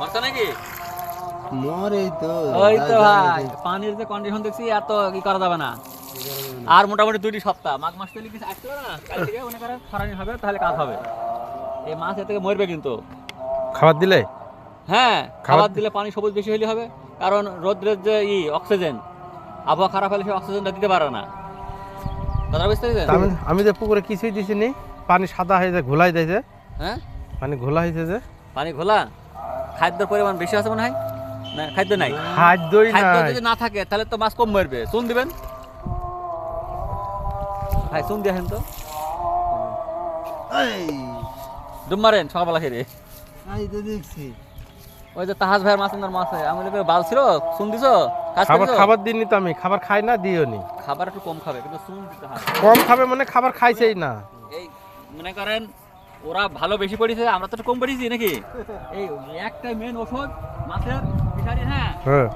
মরছে নাকি? মরেই তো। ওই তো ভাই পানির যে কন্ডিশন দেখছি এত কি করা যাবে না। আর মোটামুটি 2টি সপ্তাহ মাঘ মাস থেকে কিছু আসলো না, কাল থেকে মনে করেন খরানি হবে, তাহলে কাজ হবে। এই মাছ এর থেকে মরবে কিন্তু। খাবার দিলে হ্যাঁ, খাবার দিলে পানি সবুজ বেশি হলে হবে, কারণ রোদ্রের যে অক্সিজেন, আবহাওয়া খারাপ হলে সে অক্সিজেনটা দিতে পারে না। কথা বুঝতে পেরেছেন? আমি যে পুকুরে কিছুই দিছি নি, পানি সাদা হয়ে যায়, ঘোলাই দেয় যে, হ্যাঁ, পানি ঘোলা হয়েছে যে। পানি ঘোলা, খাদ্যের পরিমাণ বেশি আছে মনে হয় না? খাদ্য নাই, খাদ্যই খাদ্য নাই। যদি না থাকে তাহলে তো মাছ কম মরবে। চুন দিবেন ভাই, চুন দিয়ে তো এই ডুব মারেন সকালবেলা খেয়ে। এই তো দেখছি। ওই যে তাহাজ ভাইয়ের মাছ আন্দার মাছ, আমি বলি বাল ছিল, চুন দিছো, কাজ খাবার করেছো? খাবার দিইনি তো, আমি খাবার খাই না, দিও নি। খাবার একটু কম খাবে, কিন্তু চুন দিতে হয়। কম খাবে মানে খাবার খাইছেই না। এই মনে করেন ওরা ভালো বেশি পড়েছে, আমরা তো একটু কম পড়েছি নাকি? এই একটাই মেন ওষুধ মাছের ফিশারি। হ্যাঁ, হ্যাঁ